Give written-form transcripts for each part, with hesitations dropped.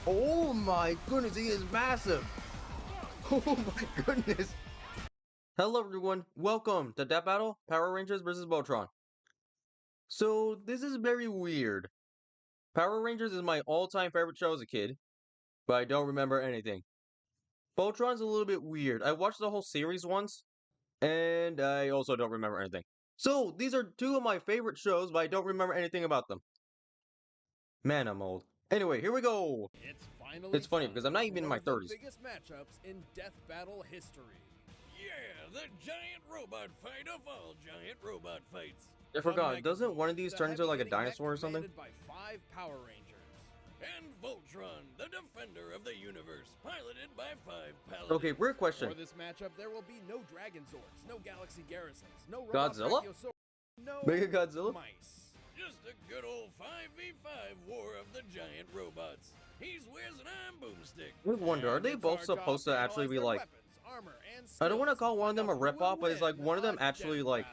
Oh my goodness, he is massive. Oh my goodness. Hello everyone, welcome to Death Battle, Power Rangers vs Voltron. So this is very weird. Power Rangers is my all-time favorite show as a kid, but I don't remember anything. Voltron's a little bit weird. I watched the whole series once, and I also don't remember anything. So these are two of my favorite shows, but I don't remember anything about them. Man, I'm old. Anyway, here we go. It's funny because I'm not even in my 30s. Biggest matchups in Death Battle history. Yeah, the giant robot fight of all giant robot fights. I forgot, doesn't one of these turn into like a dinosaur or something? By 5 Power Rangers. And Voltron, the defender of the universe, piloted by 5 paladins. Okay, weird question. For this matchup, there will be no Dragon Zords, no Galaxy Garrisons, no Godzilla? No Mega Godzilla? mice. Just a good old 5v5 war of the giant robots. He's Wiz and I'm Boomstick. I wonder, are they both supposed to actually be like... I don't want to call one of them a ripoff, but it's like one of them actually like,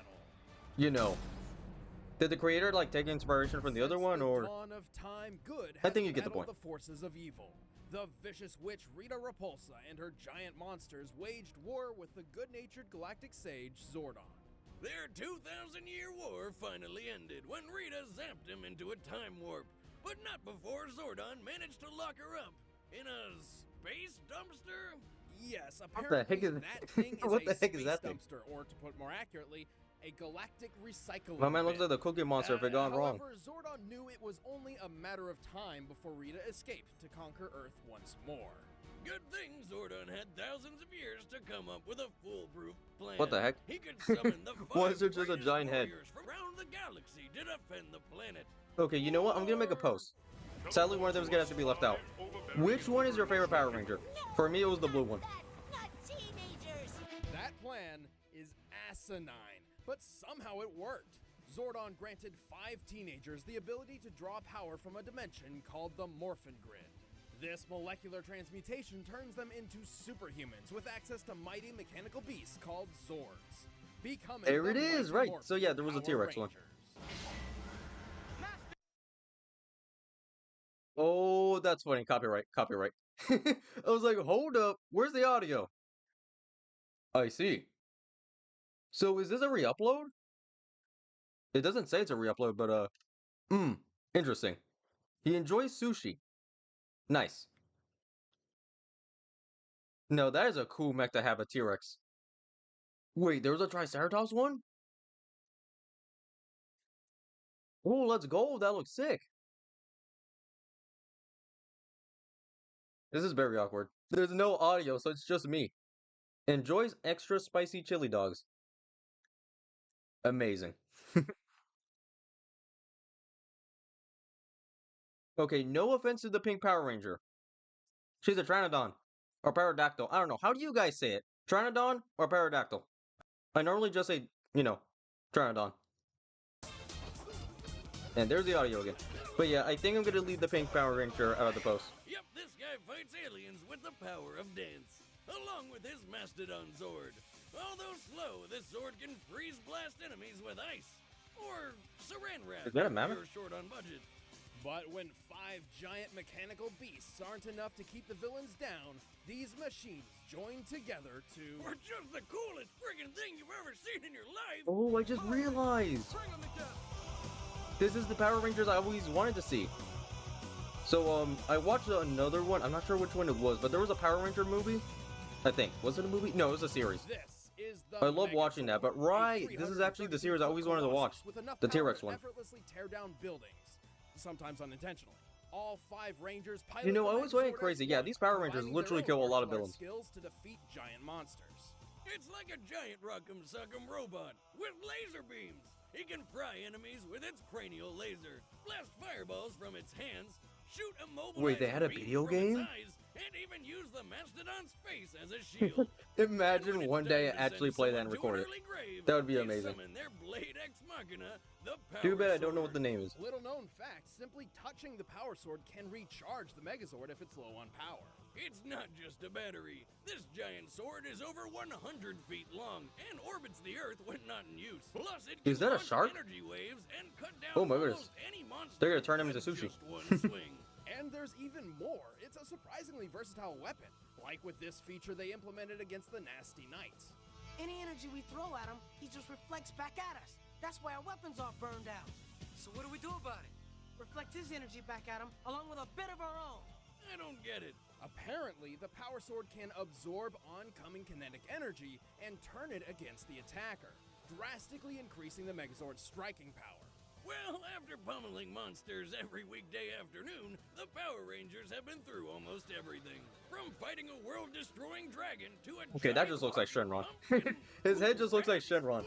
you know... Did the creator like take inspiration from the other one, or... I think you get the point. The forces of evil. The vicious witch Rita Repulsa and her giant monsters waged war with the good-natured galactic sage Zordon. Their 2,000-year war finally ended when Rita zapped him into a time warp, but not before Zordon managed to lock her up in a space dumpster. Yes, apparently that thing is what the heck is space that thing? dumpster, or to put more accurately, a galactic recycling My man looks bin. like the Cookie Monster if it gone wrong. However, Zordon knew it was only a matter of time before Rita escaped to conquer Earth once more. Good thing Zordon had thousands of years to come up with a foolproof plan. What the heck? He could summon the Why is there just a giant head? from around the galaxy to defend the planet. Okay, you know what? I'm gonna make a post. Sadly, one of them is gonna have to be left out. Which one is your favorite Power Ranger? For me, it was the blue one. That plan is asinine, but somehow it worked. Zordon granted 5 teenagers the ability to draw power from a dimension called the Morphin Grid. This molecular transmutation turns them into superhumans with access to mighty mechanical beasts called Zords. There it is, right. So yeah, there was a T-Rex one. Oh, that's funny. Copyright. I was like, hold up. Where's the audio? I see. So is this a re-upload? It doesn't say it's a re-upload, but interesting. He enjoys sushi. Nice. No, that is a cool mech to have a T-Rex. Wait, there was a Triceratops one? Oh, let's go. That looks sick. This is very awkward. There's no audio, so it's just me. Enjoys extra spicy chili dogs. Amazing. Okay, no offense to the pink Power Ranger. She's a Pteranodon. Or Pterodactyl. I don't know. How do you guys say it? Pteranodon or Pterodactyl? I normally just say, you know, Pteranodon. And there's the audio again. But yeah, I think I'm gonna leave the pink Power Ranger out of the post. Yep, this guy fights aliens with the power of dance, along with his Mastodon Zord. Although slow, this Zord can freeze blast enemies with ice, or saran wrap Is that a mammoth? if you're short on budget. But when 5 giant mechanical beasts aren't enough to keep the villains down, these machines join together to... We're just the coolest friggin' thing you've ever seen in your life! Oh, I just realized! This is the Power Rangers I always wanted to see. So, I watched another one. I'm not sure which one it was, but there was a Power Ranger movie. I think. Was it a movie? No, it was a series. I love watching that, but right, this is actually the series I always wanted to watch. The T-Rex one. Effortlessly tear down buildings, sometimes unintentionally. All 5 Rangers pilot you know, I always find it crazy. Yeah, these Power Rangers literally kill a lot of villains. Skills to defeat giant monsters. It's like a giant rock'em sock'em robot with laser beams. He can fry enemies with its cranial laser, blast fireballs from its hands, shoot a Wait, they had a video game? And even use the Mastodon's face as a shield. Imagine one day I actually play that and record it. That would be amazing. Too bad I don't know what the name is. Little known fact, simply touching the Power Sword can recharge the Megazord if it's low on power. It's not just a battery. This giant sword is over 100 feet long and orbits the Earth when not in use. Plus, it can is that a shark? Energy waves and cut down oh my goodness. any monster. They're gonna turn him into sushi. And there's even more. It's a surprisingly versatile weapon, like with this feature they implemented against the Nasty Knights. Any energy we throw at him, he just reflects back at us. That's why our weapons are burned out. So what do we do about it? Reflect his energy back at him, along with a bit of our own. I don't get it. Apparently, the Power Sword can absorb oncoming kinetic energy and turn it against the attacker, drastically increasing the Megazord's striking power. Well, after pummeling monsters every weekday afternoon, the Power Rangers have been through almost everything. From fighting a world-destroying dragon to a Okay, that just looks like Shenron. His head just looks like Shenron.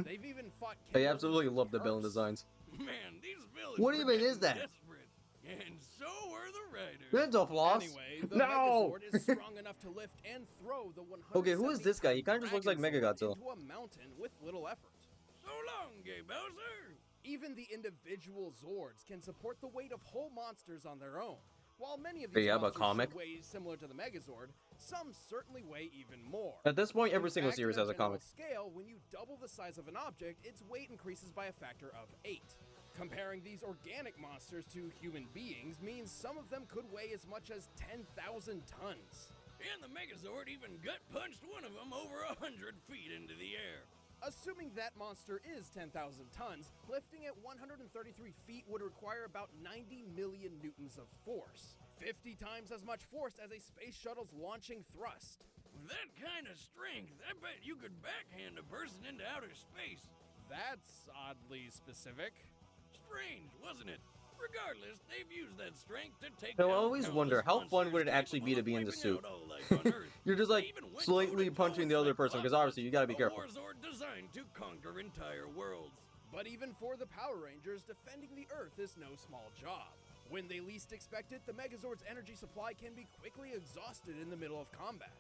They've even fought I absolutely love the villain designs. Man, these villains What were even is getting that? desperate. And so are the riders. Dental floss. Anyway, the No. Megazord is strong enough to lift and throw the 100. Okay, who is this guy? He kind of just looks like Mechagodzilla. Into a mountain with little effort. So long, Gay Bowser. Even the individual Zords can support the weight of whole monsters on their own. While many of Hey, these you have a monsters comic? should weigh similar to the Megazord, some certainly weigh even more. At this point, every In single fact, series in has a general comic. Scale, when you double the size of an object, its weight increases by a factor of 8. Comparing these organic monsters to human beings means some of them could weigh as much as 10,000 tons. And the Megazord even gut-punched one of them over 100 feet into the air. Assuming that monster is 10,000 tons, lifting it 133 feet would require about 90 million newtons of force. 50 times as much force as a space shuttle's launching thrust. With that kind of strength, I bet you could backhand a person into outer space. That's oddly specific. Strange, wasn't it? Regardless, they've used that strength to take So I down always countless wonder, how fun monsters would it actually be to be in the capable suit? of wiping out all life on Earth. You're just like They even went slightly toe-to-toe punching the with other person, because Cyclops, obviously you gotta be a careful. Warzord designed to conquer entire worlds. But even for the Power Rangers, defending the Earth is no small job. When they least expect it, the Megazord's energy supply can be quickly exhausted in the middle of combat.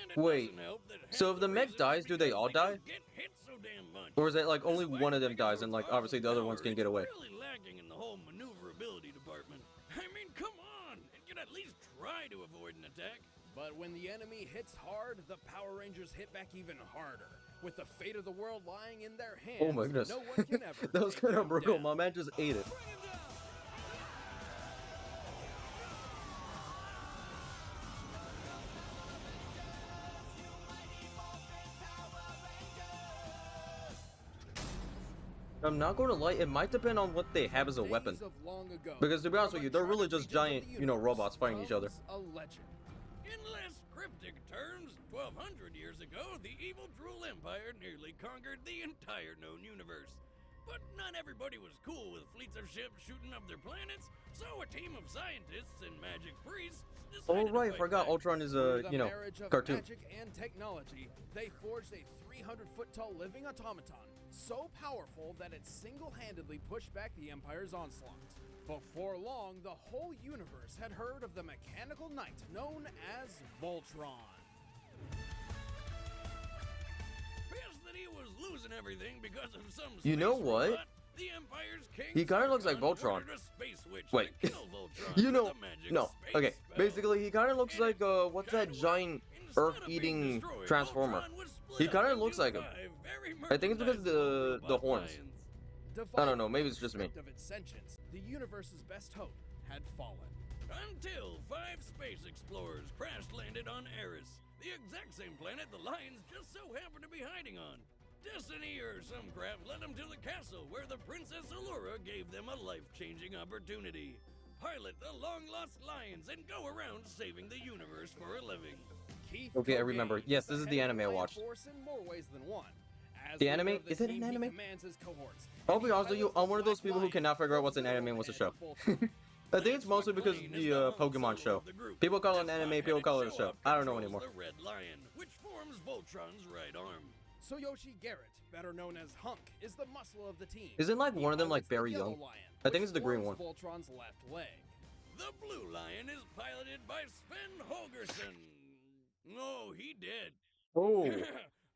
And it Wait, doesn't help that so half if the mech reason is dies, do they because all die? just get hit so damn much. Or is it like only Despite one of them the dies and like Megazord's obviously the other ones power, can get it's away? really lacking in the whole maneuverability department. I mean, come on! It can at least try to avoid an attack. But when the enemy hits hard, the Power Rangers hit back even harder. With the fate of the world lying in their hands, Oh my goodness. no one can ever That was take kind of them brutal. down. My man just ate it. I'm not going to lie, it might depend on what they have as a weapon. Days of long ago, Because to be honest from with you, they're really just uncharted giant, regions of you know, the robots universe fighting each other. comes a legend. In less cryptic terms, 1,200 years ago, the evil Drool Empire nearly conquered the entire known universe. But not everybody was cool with fleets of ships shooting up their planets, so a team of scientists and magic priests decided Oh right, I to fight forgot back. Ultron is Through a, the you know, marriage of cartoon. magic and technology, they forged a 300-foot-tall living automaton, so powerful that it single-handedly pushed back the Empire's onslaught. Before long, the whole universe had heard of the mechanical knight known as Voltron. Pissed that he was losing everything because of some You know space what? robot, the Empire's king He kinda looks like Sargon Voltron. ordered a space witch Wait. to kill Voltron You with know, a magic no, space okay, spell. basically he kind of looks And like, what's that kinda giant instead of being earth-eating destroyed, transformer? Voltron was split He up kinda into looks like him. 5 very I think it's because of merchandisable the robot horns. lions. I don't know, maybe it's just me. Of its sentience, the universe's best hope had fallen. Until 5 space explorers crash-landed on Eris, the exact same planet the lions just so happened to be hiding on. Destiny or some crap led them to the castle where the Princess Allura gave them a life-changing opportunity. Pilot the long-lost lions and go around saving the universe for a living. Keith Okay, I Kogan remember. is Yes, this is the head of anime I Lion watched. Force in more ways than one. As The leader anime? of the Is it an team, he anime? commands his cohorts, I'll and be he honest with you, pilots the I'm one of those Black people who Lion, cannot figure out what's an the anime and what's a show. Lord and Voltron. I think it's mostly because McLean is the Han Pokemon Solo show. of the group. People call it an This anime, people hot-headed call it a show. show-off I don't know controls anymore. The Red Lion, which forms Voltron's right arm. Soyoshi Garrett, better known as Hunk, is the muscle of the team. Isn't like He one of them like pilots the very Yellow young? Lion, I think which it's the green one. forms Voltron's left leg. The Blue Lion is piloted by Sven Holgersson. No, he did. Oh,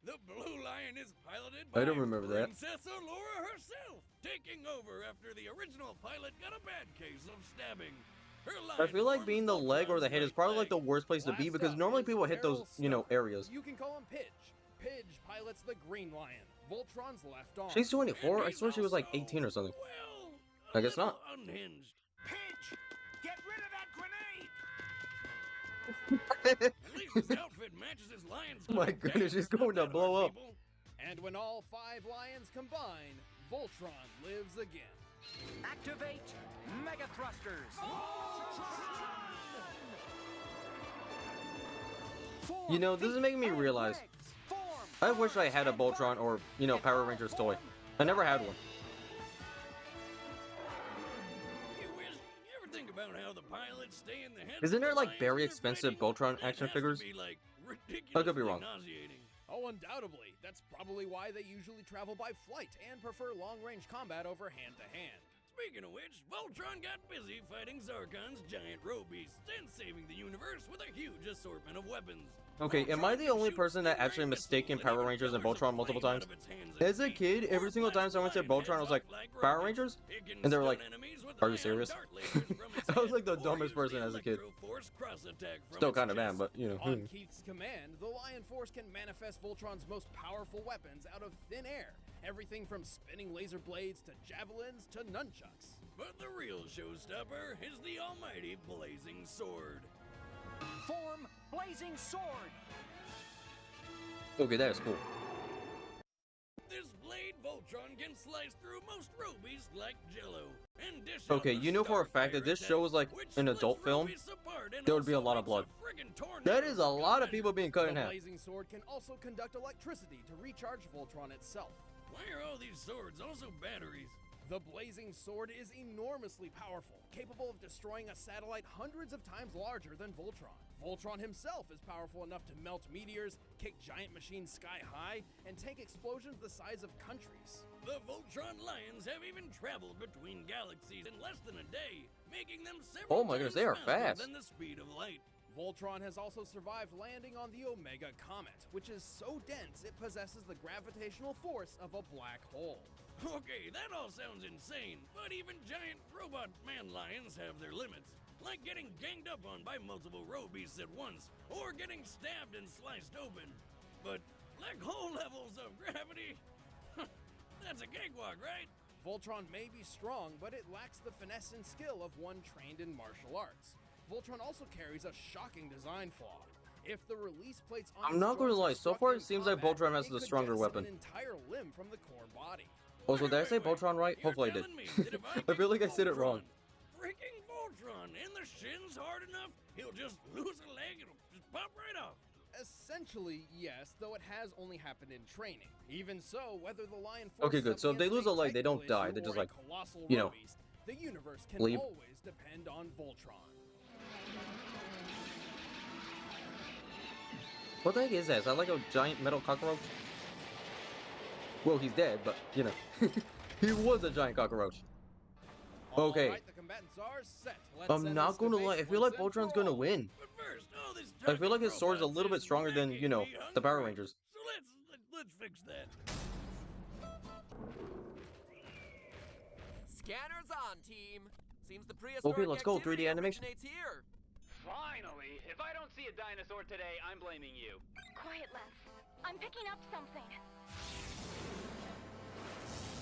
The Blue Lion is piloted I by don't remember that. Princess Allura herself, taking over after the original pilot got a bad case of stabbing. Her I line feel like forms being the leg or the head is Voltron's probably right like the leg. worst place to be Last because up normally is people hit those, Daryl you know, Stuck. areas. You can call him Pidge. Pidge pilots the Green Lion, Voltron's left arm. She's 24. And I he's swear she was like also, 18 or something. Well, a I guess not. Unhinged. Pinch! Get rid of that grenade! At least his outfit matches his lion's Oh my coat. goodness, Dang, she's it's not going to that blow hard, up. people. And when all 5 lions combine, Voltron lives again. Activate Mega Thrusters. You know, this is making me realize I wish I had a Voltron or, you know, Power Rangers toy. I never had one. You ever think about how the pilots stay in the heads Isn't of there the like lions very when they're expensive fighting? Voltron That action has to figures? be, like, I could be wrong. ridiculously nauseating. Oh, undoubtedly. That's probably why they usually travel by flight and prefer long-range combat over hand-to-hand. Speaking of which, Voltron got busy fighting Zarkon's giant roe beasts and saving the universe with a huge assortment of weapons. Okay, am I Voltron the can only shoot person that stingray actually missiles mistaken and Power even Rangers and pillars of Voltron multiple flame out times? of its hands and As a feet, kid, every or single time blast someone said lion Voltron, I was heads like, off Power rockets. Rangers? It can And they were stun like, enemies with are you ion serious? dart lasers from its I was head, like the or dumbest use person the as a kid. electro-force cross attack from Still its kind of am, chest. but you know. On Keith's command, the Lion Force can manifest Voltron's most powerful weapons out of thin air. Everything from spinning laser blades to javelins to nunchucks. But the real showstopper is the almighty Blazing Sword. Form Blazing Sword. Okay, that is cool. This blade Voltron can slice through most rubies like jello. And dish out Okay, the you know for a fact that Starfire this attack, show was like which an splits adult film. rubies apart and There would be a also lot of makes blood. friggin' tornado That is a for lot good of people measure. being cut in The half. Blazing Sword can also conduct electricity to recharge Voltron itself. Why are all these swords also batteries? The Blazing Sword is enormously powerful, capable of destroying a satellite hundreds of times larger than Voltron. Voltron himself is powerful enough to melt meteors, kick giant machines sky high, and take explosions the size of countries. The Voltron Lions have even traveled between galaxies in less than a day, making them several Oh my goodness, times they are faster fast. than the speed of light. Voltron has also survived landing on the Omega Comet, which is so dense it possesses the gravitational force of a black hole. Okay, that all sounds insane, but even giant robot man lions have their limits, like getting ganged up on by multiple roe beasts at once, or getting stabbed and sliced open. But black hole levels of gravity? That's a cakewalk, right? Voltron may be strong, but it lacks the finesse and skill of one trained in martial arts. Voltron also carries a shocking design flaw. If the release plates on I'm its not gonna joints are lie, so struck far in it seems like combat, Voltron has it the could stronger jettison weapon. an entire limb from the core body. Also, did I say Wait. Voltron right? You're Hopefully I did. telling me that if I feel like I kick said it wrong. Voltron, freaking Voltron in the shins hard enough, he'll just lose a leg and it'll just pop right off. Essentially, yes, though it has only happened in training. Even so, whether the Lion Force Okay, is good. up So if they against lose a leg, they Titan don't die. Glacier They're just or a like, colossal you know, Roe-beast, the universe can bleep. always depend on Voltron. What the heck is that? Is that like a giant metal cockroach? Well, he's dead, but, you know. He was a giant cockroach. Okay. Alright, the combatants are set. Let's I'm end not this gonna debate lie, I feel like once and Voltron's for gonna all. win. But first, all this I feel like his giant sword's a robots little bit is stronger than, making you know, me the Power hungry. Rangers. So let's fix that. Scanners on, team. Seems the prehistoric Okay, let's go. 3D activity animation. originates here. Finally! If I don't see a dinosaur today, I'm blaming you. Quiet, Les. I'm picking up something.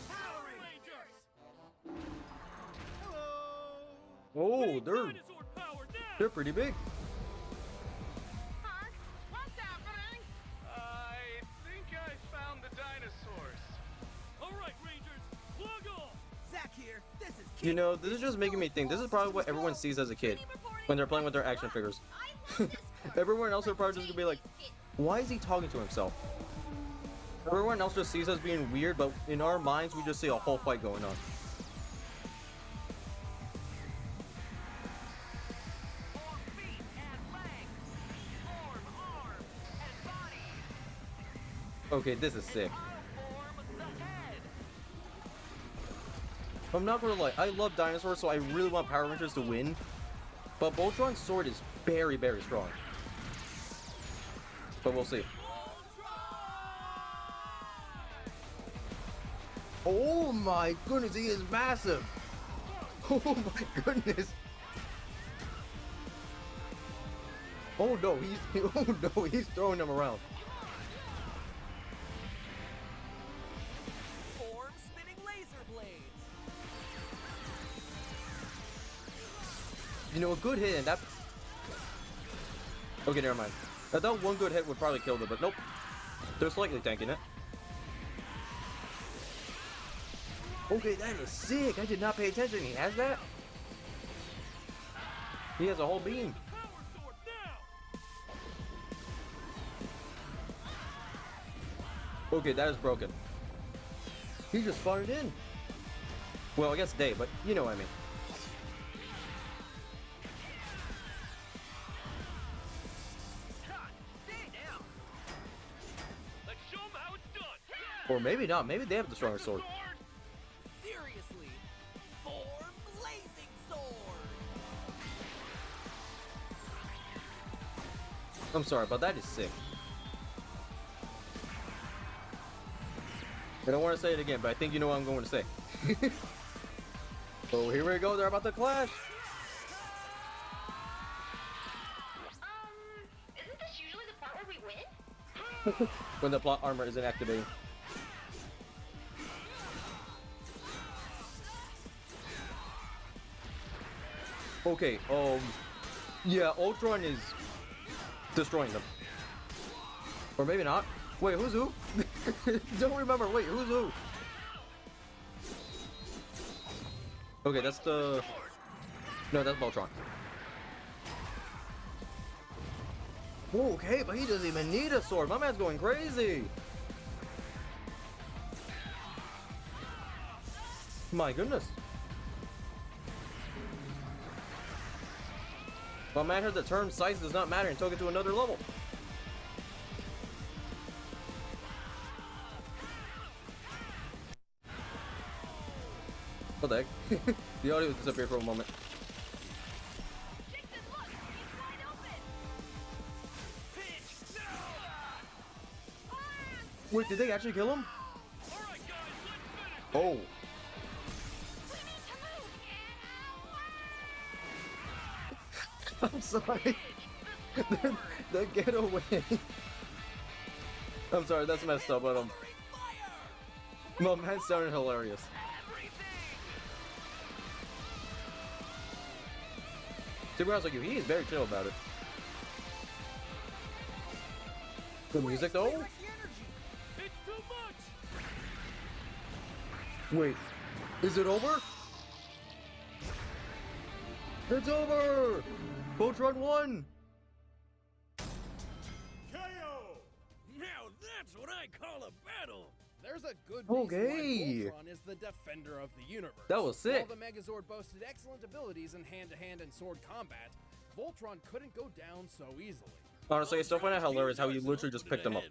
Power Rangers! Oh, they're pretty big. Huh? What's happening? I think I found the dinosaurs. All right, Rangers, plug off. Zach here. This is You know, this is just making me think. This is probably what everyone sees as a kid when they're playing with their action figures. Everyone else are probably just gonna be like, why is he talking to himself? Everyone else just sees us being weird, but in our minds, we just see a whole fight going on. Form feet and legs. Form arms and body. Okay, this is sick. Form the head. I'm not gonna lie, I love dinosaurs, so I really want Power Rangers to win. But Voltron's sword is very, very strong. But we'll see. Oh my goodness, he is massive! Oh my goodness! Oh no, he's throwing them around. Form spinning laser blades. you know, a good hit and that. Okay, never mind. I thought one good hit would probably kill them, but nope. They're slightly tanking it. Okay, that is sick. I did not pay attention. He has that? He has a whole beam. Okay, that is broken. He just spawned in. Well, I guess day, but you know what I mean. Or maybe not. Maybe they have the stronger sword. Seriously, form blazing sword. I'm sorry, but that is sick. I don't want to say it again, but I think you know what I'm going to say. So here we go. They're about to clash. Isn't this usually the part where we win? When the plot armor isn't activating. Okay, yeah, Ultron is destroying them. Or maybe not. Wait, who's who? Don't remember. Wait, who's who? Okay, that's the... No, that's Voltron. Okay, but he doesn't even need a sword. My man's going crazy. My goodness. My man heard the term size does not matter and took it to another level. What the heck? The audio disappeared for a moment. Wait, did they actually kill him? Oh. I'm sorry. the getaway. I'm sorry, that's messed up, but my man sounded hilarious. To be honest with you, he is very chill about it. The music though? Wait, is it over? It's over! Voltron won! KO! Now that's what I call a battle! There's a good reason Okay. why Voltron is the defender of the universe. That was sick. While the Megazord boasted excellent abilities in hand-to-hand and sword combat, Voltron couldn't go down so easily. Honestly, I still find it hilarious how he literally just picked them up.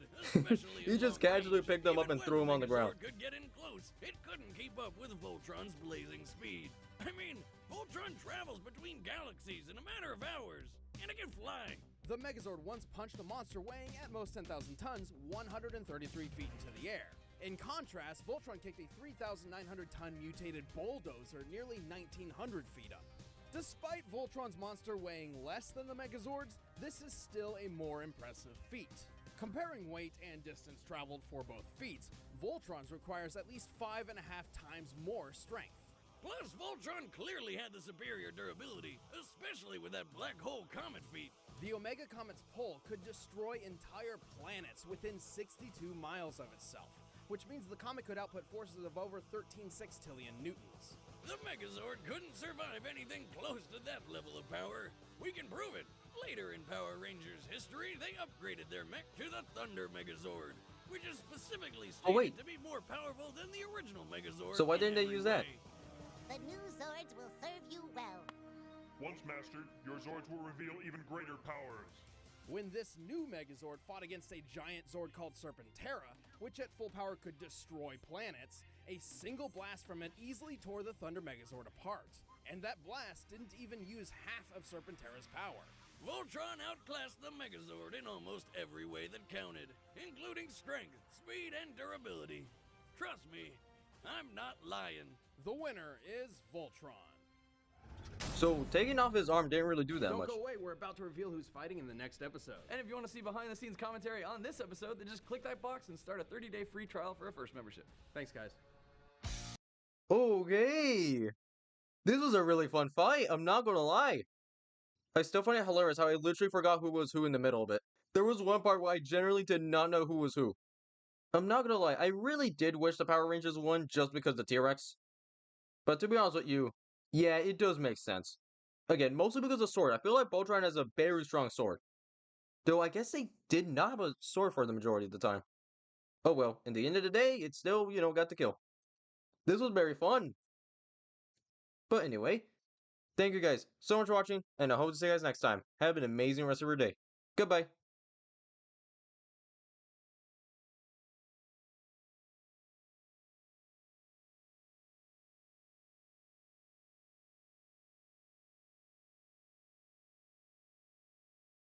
He just casually picked them up and threw them on the ground. Could get in close. It couldn't keep up with Voltron's blazing speed. I mean, Voltron travels between galaxies in a matter of hours, and it can fly. The Megazord once punched a monster weighing at most 10,000 tons 133 feet into the air. In contrast, Voltron kicked a 3,900-ton mutated bulldozer nearly 1,900 feet up. Despite Voltron's monster weighing less than the Megazord's, this is still a more impressive feat. Comparing weight and distance traveled for both feats, Voltron's requires at least 5.5 times more strength. Plus, Voltron clearly had the superior durability, especially with that black hole comet feat. The Omega Comet's pole could destroy entire planets within 62 miles of itself, which means the comet could output forces of over 13 sextillion newtons. The Megazord couldn't survive anything close to that level of power. We can prove it. Later in Power Rangers history, they upgraded their mech to the Thunder Megazord, which is specifically stated to be more powerful than the original Megazord. So why didn't they use that? The new Zords will serve you well. Once mastered, your Zords will reveal even greater powers. When this new Megazord fought against a giant Zord called Serpentera, which at full power could destroy planets, a single blast from it easily tore the Thunder Megazord apart. And that blast didn't even use half of Serpentera's power. Voltron outclassed the Megazord in almost every way that counted, including strength, speed, and durability. Trust me, I'm not lying. The winner is Voltron. So taking off his arm didn't really do that Don't much. go away, we're about to reveal who's fighting in the next episode. And if you want to see behind the scenes commentary on this episode, then just click that box and start a 30-day free trial for a first membership. Thanks, guys. Okay. This was a really fun fight, I'm not gonna lie. I still find it hilarious how I literally forgot who was who in the middle of it. There was one part where I generally did not know who was who. I'm not gonna lie, I really did wish the Power Rangers won just because the T-Rex. But to be honest with you, yeah, it does make sense. Again, mostly because of sword. I feel like Voltron has a very strong sword. Though I guess they did not have a sword for the majority of the time. Oh well, in the end of the day, it still, got the kill. This was very fun. But anyway, thank you guys so much for watching, and I hope to see you guys next time. Have an amazing rest of your day. Goodbye.